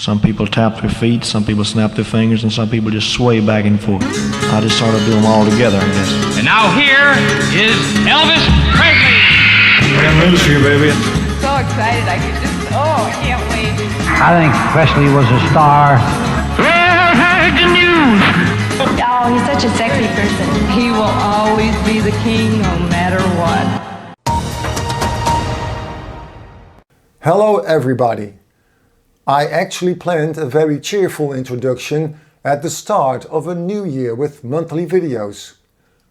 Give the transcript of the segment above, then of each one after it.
Some people tap their feet, some people snap their fingers, and some people just sway back and forth. I just sort of do them all together, I guess. And now here is Elvis Presley. I got news for you, baby. So excited, I can't wait. I think Presley was a star. Well, heard the news. Oh, he's such a sexy person. He will always be the king no matter what. Hello everybody. I actually planned a very cheerful introduction at the start of a new year with monthly videos.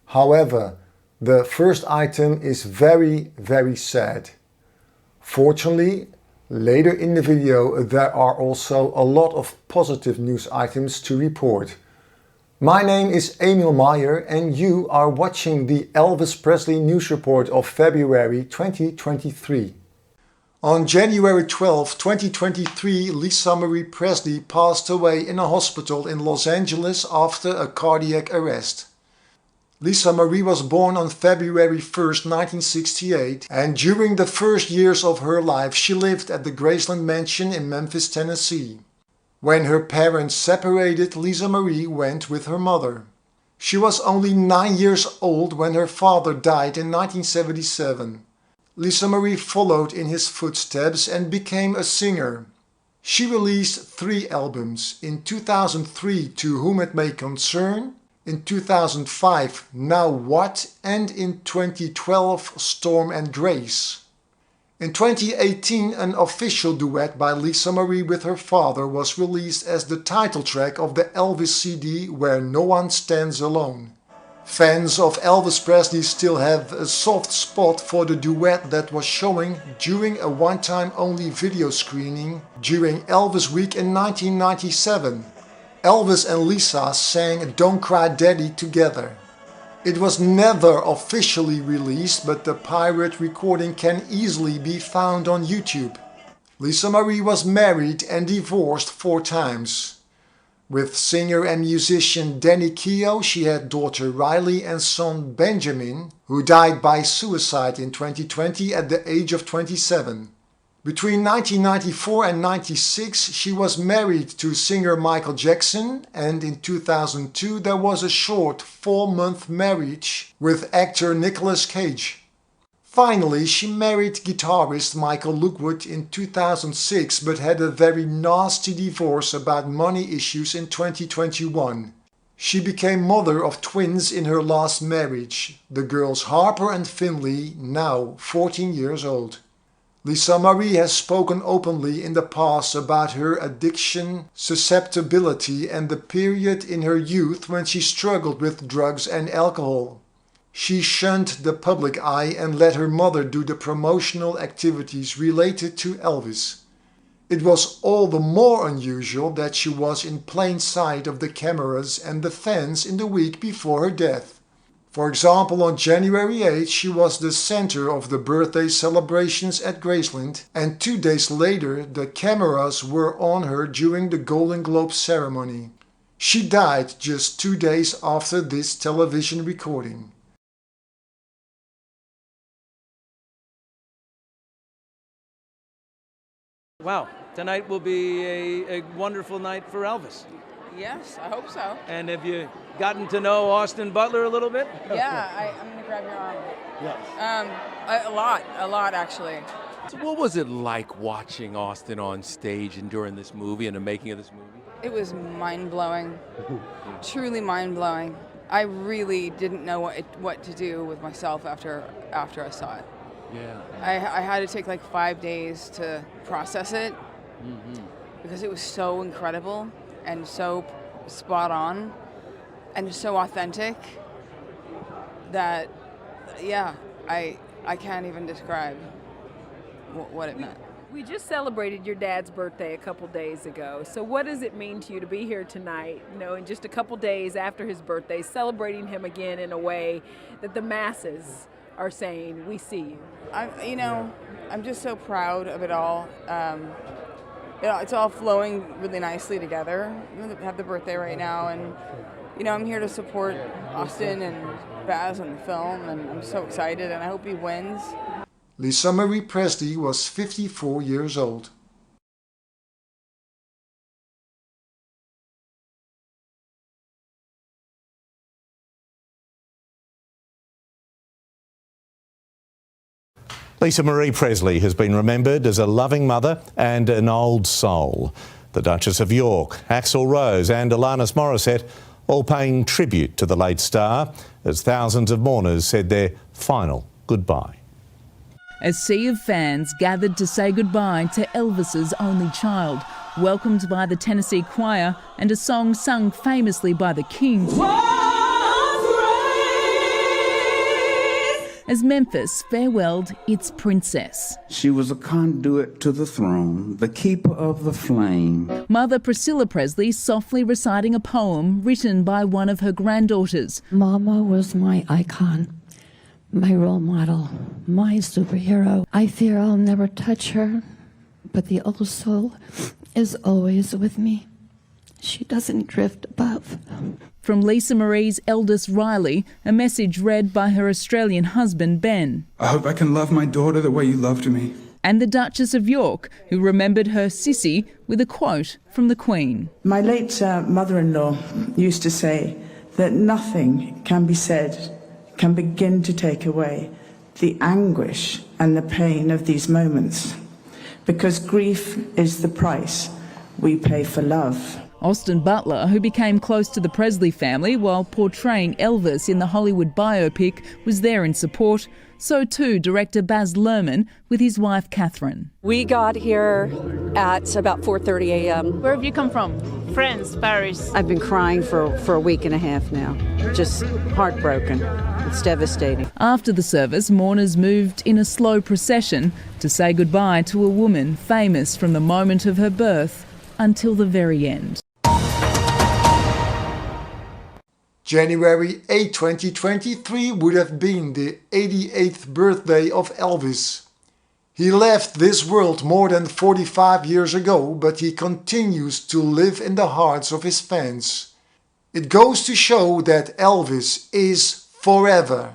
However, the first item is very sad. Fortunately, later in the video there are also a lot of positive news items to report. My name is Maier and you are watching the Elvis Presley News Report of February 2023. On January 12, 2023, Lisa Marie Presley passed away in a hospital in Los Angeles after a cardiac arrest. Lisa Marie was born on February 1st, 1968, and during the first years of her life she lived at the Graceland Mansion in Memphis, Tennessee. When her parents separated, Lisa Marie went with her mother. She was only 9 years old when her father died in 1977. Lisa Marie followed in his footsteps and became a singer. She released 3 albums, in 2003 To Whom It May Concern, in 2005 Now What, and in 2012 Storm and Grace. In 2018 an official duet by Lisa Marie with her father was released as the title track of the Elvis CD Where No One Stands Alone. Fans of Elvis Presley still have a soft spot for the duet that was showing during a one-time only video screening during Elvis Week in 1997. Elvis and Lisa sang Don't Cry Daddy together. It was never officially released, but the pirate recording can easily be found on YouTube. Lisa Marie was married and divorced 4 times. With singer and musician Danny Keough, she had daughter Riley and son Benjamin, who died by suicide in 2020 at the age of 27. Between 1994 and 1996, she was married to singer Michael Jackson, and in 2002 there was a short 4-month marriage with actor Nicolas Cage. Finally, she married guitarist Michael Lookwood in 2006 but had a very nasty divorce about money issues in 2021. She became mother of twins in her last marriage, the girls Harper and Finley, now 14 years old. Lisa Marie has spoken openly in the past about her addiction, susceptibility and the period in her youth when she struggled with drugs and alcohol. She shunned the public eye and let her mother do the promotional activities related to Elvis. It was all the more unusual that she was in plain sight of the cameras and the fans in the week before her death. For example, on January 8, she was the center of the birthday celebrations at Graceland, and 2 days later the cameras were on her during the Golden Globe ceremony. She died just 2 days after this television recording. Wow, tonight will be a wonderful night for Elvis. Yes, I hope so. And have you gotten to know Austin Butler a little bit? Yeah, I'm going to grab your arm. Yes. A lot actually. So what was it like watching Austin on stage and during this movie and the making of this movie? It was mind-blowing, truly mind-blowing. I really didn't know what to do with myself after I saw it. Yeah. I had to take like 5 days to process it because it was so incredible and so spot on and so authentic that, yeah, I can't even describe what it meant. We just celebrated your dad's birthday a couple days ago. So what does it mean to you to be here tonight, in just a couple days after his birthday, celebrating him again in a way that the masses are saying, we see you? I'm just so proud of it all. It's all flowing really nicely together. We have the birthday right now, and I'm here to support Austin and Baz on the film, and I'm so excited, and I hope he wins. Lisa Marie Presley was 54 years old. Lisa Marie Presley has been remembered as a loving mother and an old soul. The Duchess of York, Axl Rose and Alanis Morissette all paying tribute to the late star as thousands of mourners said their final goodbye. A sea of fans gathered to say goodbye to Elvis's only child, welcomed by the Tennessee Choir and a song sung famously by the King. As Memphis farewelled its princess. She was a conduit to the throne, the keeper of the flame. Mother Priscilla Presley softly reciting a poem written by one of her granddaughters. Mama was my icon, my role model, my superhero. I fear I'll never touch her, but the old soul is always with me. She doesn't drift above. From Lisa Marie's eldest Riley, a message read by her Australian husband Ben. I hope I can love my daughter the way you loved me. And the Duchess of York, who remembered her Sissy with a quote from the Queen. My late mother-in-law used to say that nothing can be said can begin to take away the anguish and the pain of these moments, because grief is the price we pay for love. Austin Butler, who became close to the Presley family while portraying Elvis in the Hollywood biopic, was there in support. So too director Baz Luhrmann with his wife Catherine. We got here at about 4:30 a.m. Where have you come from? France, Paris? I've been crying for a week and a half now. Just heartbroken. It's devastating. After the service, mourners moved in a slow procession to say goodbye to a woman famous from the moment of her birth until the very end. January 8, 2023 would have been the 88th birthday of Elvis. He left this world more than 45 years ago, but he continues to live in the hearts of his fans. It goes to show that Elvis is forever.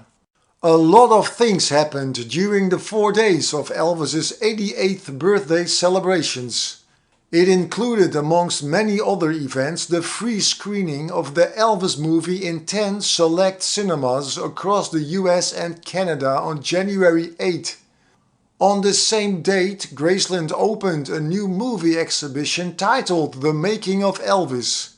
A lot of things happened during the 4 days of Elvis's 88th birthday celebrations. It included, amongst many other events, the free screening of the Elvis movie in 10 select cinemas across the US and Canada on January 8. On the same date, Graceland opened a new movie exhibition titled The Making of Elvis.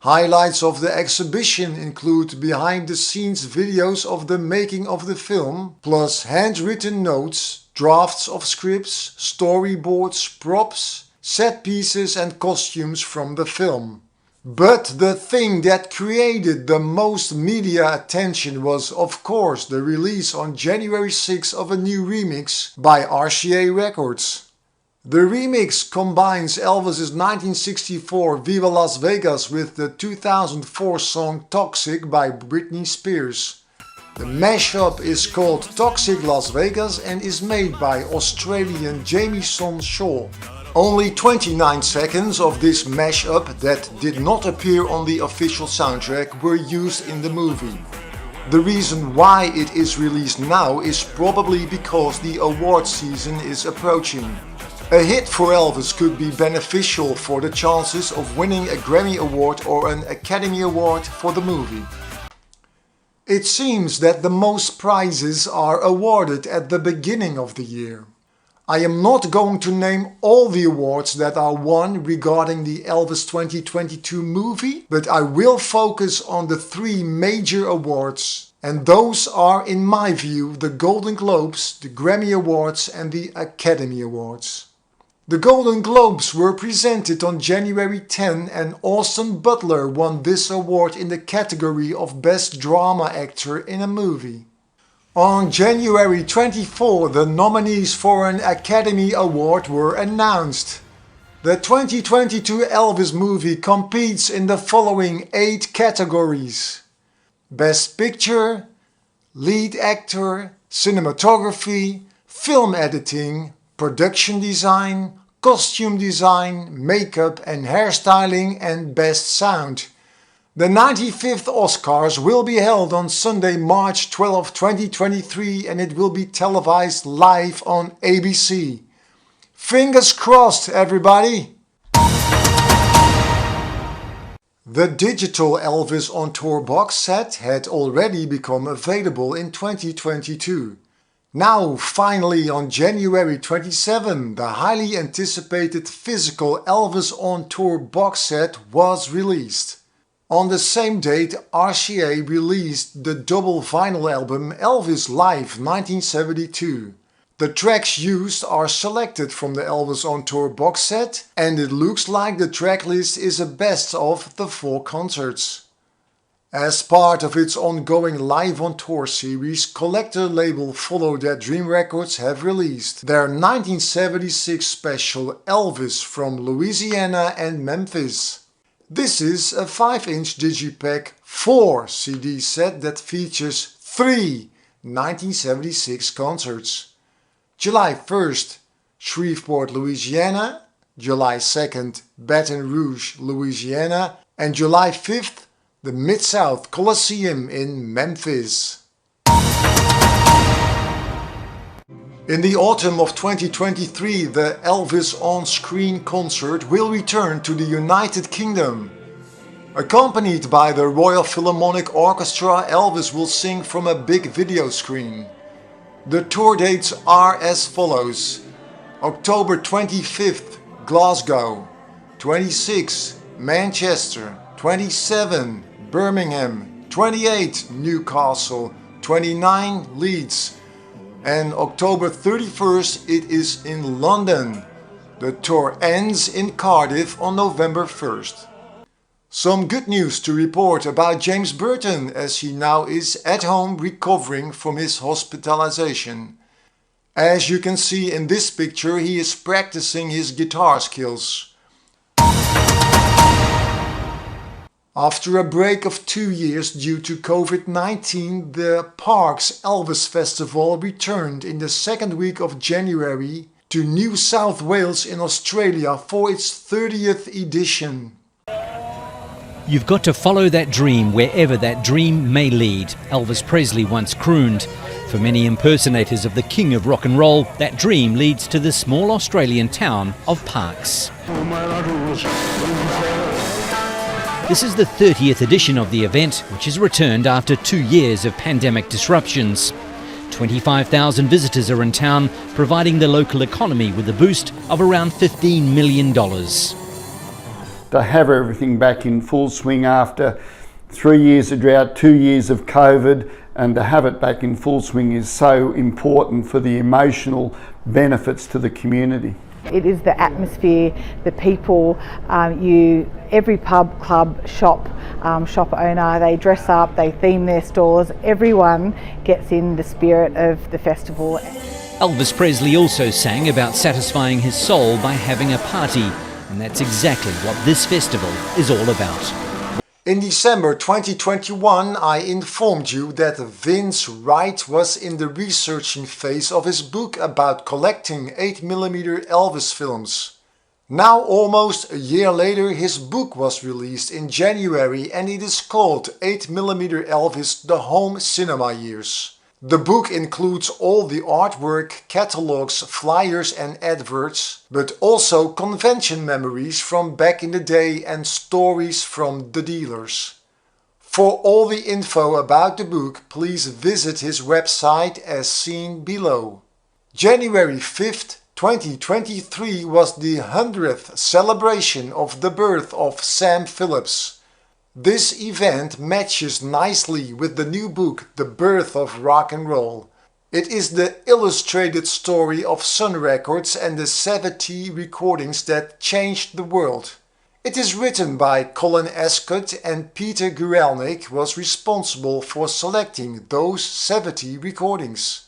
Highlights of the exhibition include behind-the-scenes videos of the making of the film, plus handwritten notes, drafts of scripts, storyboards, props, set pieces and costumes from the film. But the thing that created the most media attention was, of course, the release on January 6 of a new remix by RCA Records. The remix combines Elvis's 1964 Viva Las Vegas with the 2004 song Toxic by Britney Spears. The mashup is called Toxic Las Vegas and is made by Australian Jamieson Shaw. Only 29 seconds of this mashup that did not appear on the official soundtrack were used in the movie. The reason why it is released now is probably because the award season is approaching. A hit for Elvis could be beneficial for the chances of winning a Grammy Award or an Academy Award for the movie. It seems that the most prizes are awarded at the beginning of the year. I am not going to name all the awards that are won regarding the Elvis 2022 movie, but I will focus on the 3 major awards, and those are, in my view, the Golden Globes, the Grammy Awards and the Academy Awards. The Golden Globes were presented on January 10 and Austin Butler won this award in the category of Best Drama Actor in a Movie. On January 24, the nominees for an Academy Award were announced. The 2022 Elvis movie competes in the following 8 categories: Best Picture, Lead Actor, Cinematography, Film Editing, Production Design, Costume Design, Makeup and Hairstyling, and Best Sound. The 95th Oscars will be held on Sunday, March 12, 2023, and it will be televised live on ABC. Fingers crossed, everybody! The digital Elvis on Tour box set had already become available in 2022. Now, finally, on January 27, the highly anticipated physical Elvis on Tour box set was released. On the same date, RCA released the double vinyl album Elvis Live 1972. The tracks used are selected from the Elvis on Tour box set, and it looks like the tracklist is a best of the 4 concerts. As part of its ongoing Live on Tour series, collector label Follow That Dream Records have released their 1976 special Elvis from Louisiana and Memphis. This is a 5-inch digipack 4 CD set that features 3 1976 concerts. July 1st, Shreveport, Louisiana, July 2nd, Baton Rouge, Louisiana, and July 5th, the Mid-South Coliseum in Memphis. In the autumn of 2023, the Elvis on-screen concert will return to the United Kingdom. Accompanied by the Royal Philharmonic Orchestra, Elvis will sing from a big video screen. The tour dates are as follows: October 25th, Glasgow, 26, Manchester, 27, Birmingham, 28, Newcastle, 29, Leeds, and October 31st it is in London. The tour ends in Cardiff on November 1st. Some good news to report about James Burton, as he now is at home recovering from his hospitalization. As you can see in this picture, he is practicing his guitar skills. After a break of 2 years due to COVID-19, the Parks Elvis Festival returned in the second week of January to New South Wales in Australia for its 30th edition. You've got to follow that dream wherever that dream may lead, Elvis Presley once crooned. For many impersonators of the king of rock and roll, that dream leads to the small Australian town of Parks. This is the 30th edition of the event, which has returned after 2 years of pandemic disruptions. 25,000 visitors are in town, providing the local economy with a boost of around $15 million. To have everything back in full swing after 3 years of drought, 2 years of COVID, and to have it back in full swing is so important for the emotional benefits to the community. It is the atmosphere, the people, every pub, club, shop owner, they dress up, they theme their stores, everyone gets in the spirit of the festival. Elvis Presley also sang about satisfying his soul by having a party, and that's exactly what this festival is all about. In December 2021, I informed you that Vince Wright was in the researching phase of his book about collecting 8mm Elvis films. Now, almost a year later, his book was released in January and it is called 8mm Elvis: The Home Cinema Years. The book includes all the artwork, catalogs, flyers and adverts, but also convention memories from back in the day and stories from the dealers. For all the info about the book, please visit his website as seen below. January 5th, 2023 was the 100th celebration of the birth of Sam Phillips. This event matches nicely with the new book, The Birth of Rock and Roll. It is the illustrated story of Sun Records and the 70 recordings that changed the world. It is written by Colin Escott, and Peter Guralnick was responsible for selecting those 70 recordings.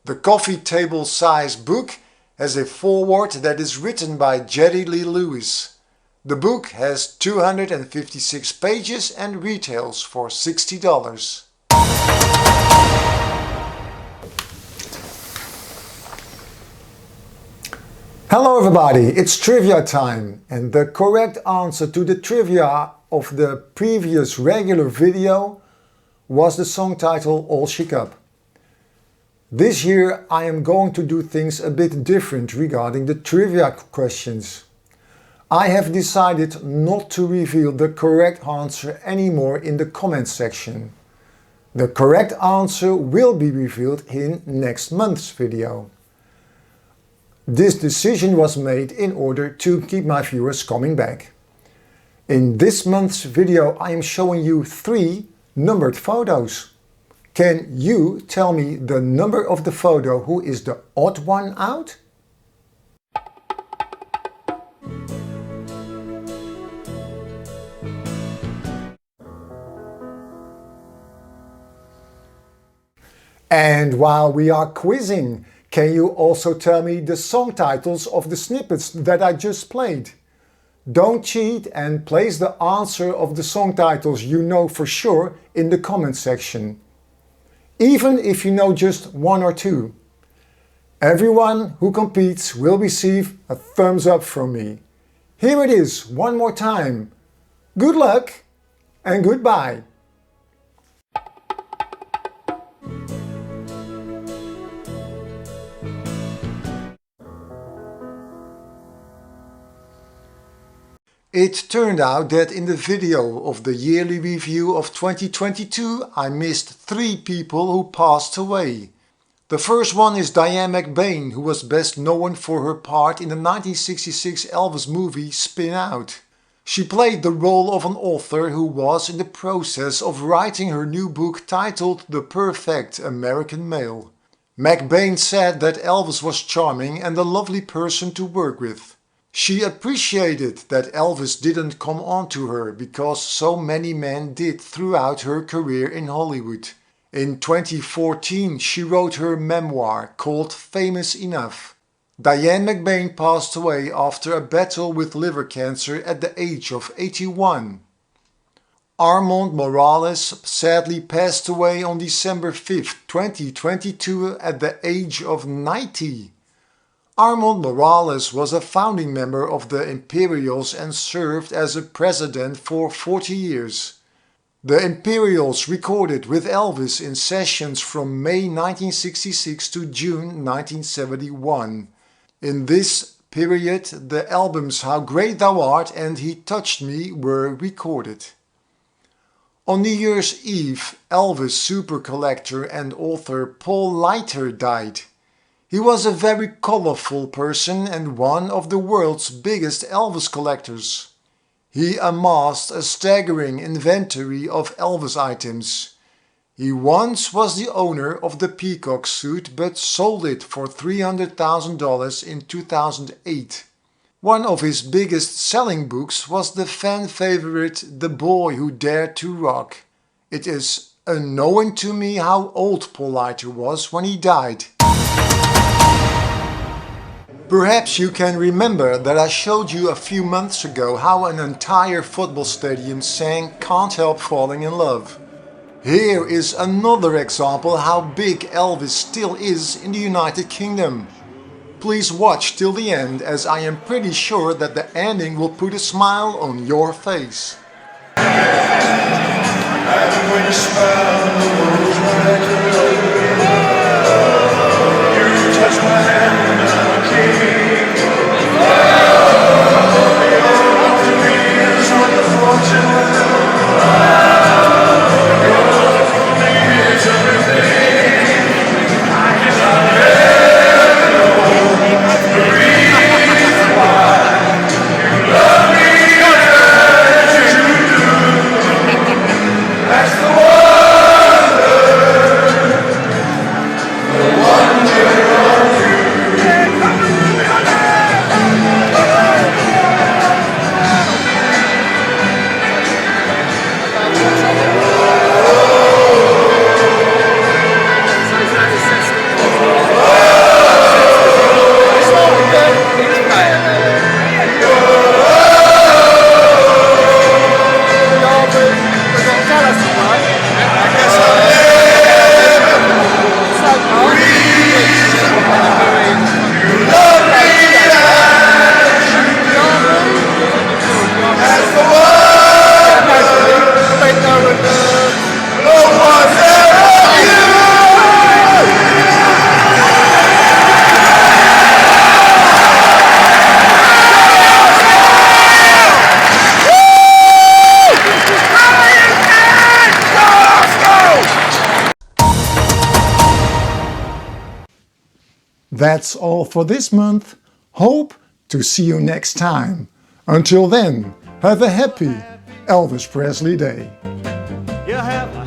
The coffee table size book has a foreword that is written by Jerry Lee Lewis. The book has 256 pages and retails for $60. Hello everybody, it's trivia time, and the correct answer to the trivia of the previous regular video was the song title All Shook Up. This year I am going to do things a bit different regarding the trivia questions. I have decided not to reveal the correct answer anymore in the comment section. The correct answer will be revealed in next month's video. This decision was made in order to keep my viewers coming back. In this month's video I am showing you 3 numbered photos. Can you tell me the number of the photo who is the odd one out? And while we are quizzing, can you also tell me the song titles of the snippets that I just played? Don't cheat and place the answer of the song titles you know for sure in the comment section. Even if you know just 1 or 2. Everyone who competes will receive a thumbs up from me. Here it is one more time. Good luck and goodbye. It turned out that in the video of the yearly review of 2022 I missed 3 people who passed away. The first one is Diane McBain, who was best known for her part in the 1966 Elvis movie Spin Out. She played the role of an author who was in the process of writing her new book titled The Perfect American Male. McBain said that Elvis was charming and a lovely person to work with. She appreciated that Elvis didn't come on to her because so many men did throughout her career in Hollywood. In 2014 she wrote her memoir called Famous Enough. Diane McBain passed away after a battle with liver cancer at the age of 81. Armand Morales sadly passed away on December 5, 2022 at the age of 90. Armand Morales was a founding member of the Imperials and served as a president for 40 years. The Imperials recorded with Elvis in sessions from May 1966 to June 1971. In this period, the albums How Great Thou Art and He Touched Me were recorded. On New Year's Eve, Elvis super collector and author Paul Leiter died. He was a very colorful person and one of the world's biggest Elvis collectors. He amassed a staggering inventory of Elvis items. He once was the owner of the peacock suit but sold it for $300,000 in 2008. One of his biggest selling books was the fan favorite The Boy Who Dared to Rock. It is unknown to me how old Paul Leiter was when he died. Perhaps you can remember that I showed you a few months ago how an entire football stadium sang Can't Help Falling in Love. Here is another example how big Elvis still is in the United Kingdom. Please watch till the end, as I am pretty sure that the ending will put a smile on your face. That's all for this month. Hope to see you next time. Until then, have a happy Elvis Presley Day. You have a